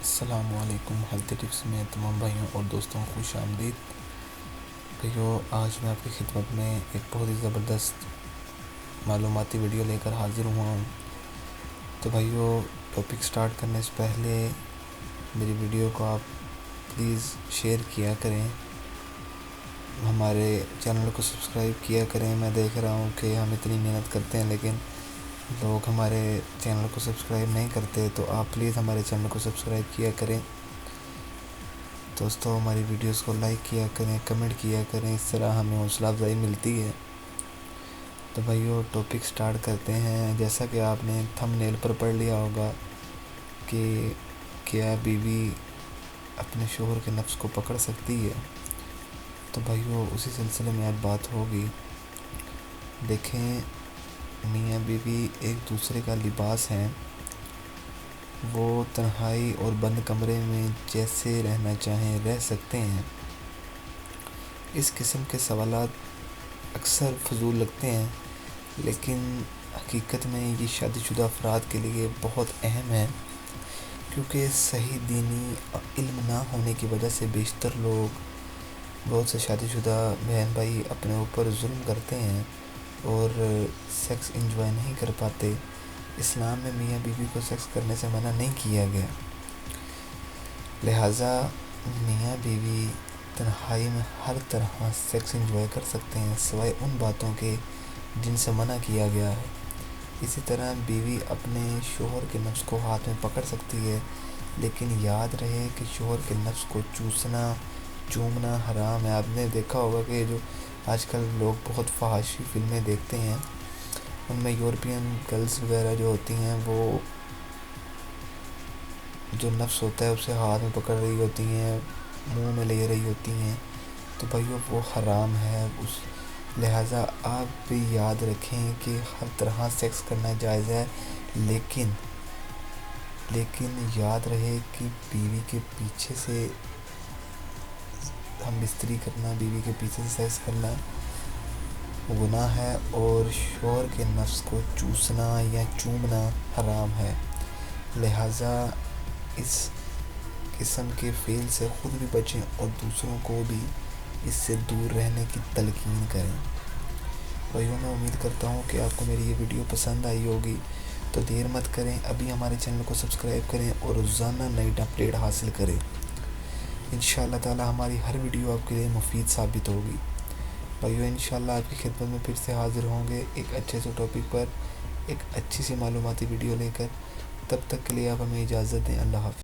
السلام علیکم۔ Health tips میں تمام بھائیوں اور دوستوں کو خوش آمدید۔ بھائیو، آج میں آپ کی خدمت میں ایک بہت ہی زبردست معلوماتی ویڈیو لے کر حاضر ہوا ہوں۔ تو بھائیو، ٹاپک سٹارٹ کرنے سے پہلے میری ویڈیو کو آپ پلیز شیئر کیا کریں، ہمارے چینل کو سبسکرائب کیا کریں۔ میں دیکھ رہا ہوں کہ ہم اتنی محنت کرتے ہیں لیکن لوگ ہمارے چینل کو سبسکرائب نہیں کرتے، تو آپ پلیز ہمارے چینل کو سبسکرائب کیا کریں۔ دوستو، ہماری ویڈیوز کو لائک کیا کریں، کمنٹ کیا کریں، اس طرح ہمیں حوصلہ افزائی ملتی ہے۔ تو بھائیو، ٹاپک سٹارٹ کرتے ہیں۔ جیسا کہ آپ نے تھم نیل پر پڑھ لیا ہوگا کہ کیا بیوی اپنے شوہر کے نفس کو پکڑ سکتی ہے، تو بھائیو اسی سلسلے میں آج بات ہوگی۔ دیکھیں، میاں بیوی ایک دوسرے کا لباس ہیں، وہ تنہائی اور بند کمرے میں جیسے رہنا چاہیں رہ سکتے ہیں۔ اس قسم کے سوالات اکثر فضول لگتے ہیں، لیکن حقیقت میں یہ شادی شدہ افراد کے لیے بہت اہم ہے، کیونکہ صحیح دینی علم نہ ہونے کی وجہ سے بیشتر لوگ، بہت سے شادی شدہ بہن بھائی اپنے اوپر ظلم کرتے ہیں اور سیکس انجوائے نہیں کر پاتے۔ اسلام میں میاں بیوی کو سیکس کرنے سے منع نہیں کیا گیا، لہٰذا میاں بیوی تنہائی میں ہر طرح سیکس انجوائے کر سکتے ہیں، سوائے ان باتوں کے جن سے منع کیا گیا ہے۔ اسی طرح بیوی اپنے شوہر کے نفس کو ہاتھ میں پکڑ سکتی ہے، لیکن یاد رہے کہ شوہر کے نفس کو چومنا حرام ہے۔ آپ نے دیکھا ہوگا کہ جو آج کل لوگ بہت فحاشی فلمیں دیکھتے ہیں، ان میں یورپین گرلز وغیرہ جو ہوتی ہیں، وہ جو نفس ہوتا ہے اسے ہاتھ میں پکڑ رہی ہوتی ہیں، منہ میں لے رہی ہوتی ہیں، تو بھائیو وہ حرام ہے۔ لہٰذا آپ بھی یاد رکھیں کہ ہر طرح سیکس کرنا جائز ہے، لیکن یاد رہے کہ بیوی کے پیچھے سے ہم بستری کرنا، بیوی کے پیچھے سے سیکس کرنا گناہ ہے، اور شوہر کے نفس کو چوسنا یا چومنا حرام ہے۔ لہٰذا اس قسم کے فعل سے خود بھی بچیں اور دوسروں کو بھی اس سے دور رہنے کی تلقین کریں۔ بھائیو، میں امید کرتا ہوں کہ آپ کو میری یہ ویڈیو پسند آئی ہوگی، تو دیر مت کریں، ابھی ہمارے چینل کو سبسکرائب کریں اور روزانہ نئی اپڈیٹ حاصل کریں۔ انشاءاللہ تعالی ہماری ہر ویڈیو آپ کے لیے مفید ثابت ہوگی۔ بھائیو، انشاءاللہ آپ کی خدمت میں پھر سے حاضر ہوں گے ایک اچھے سے ٹاپک پر، ایک اچھی سی معلوماتی ویڈیو لے کر۔ تب تک کے لیے آپ ہمیں اجازت دیں۔ اللہ حافظ۔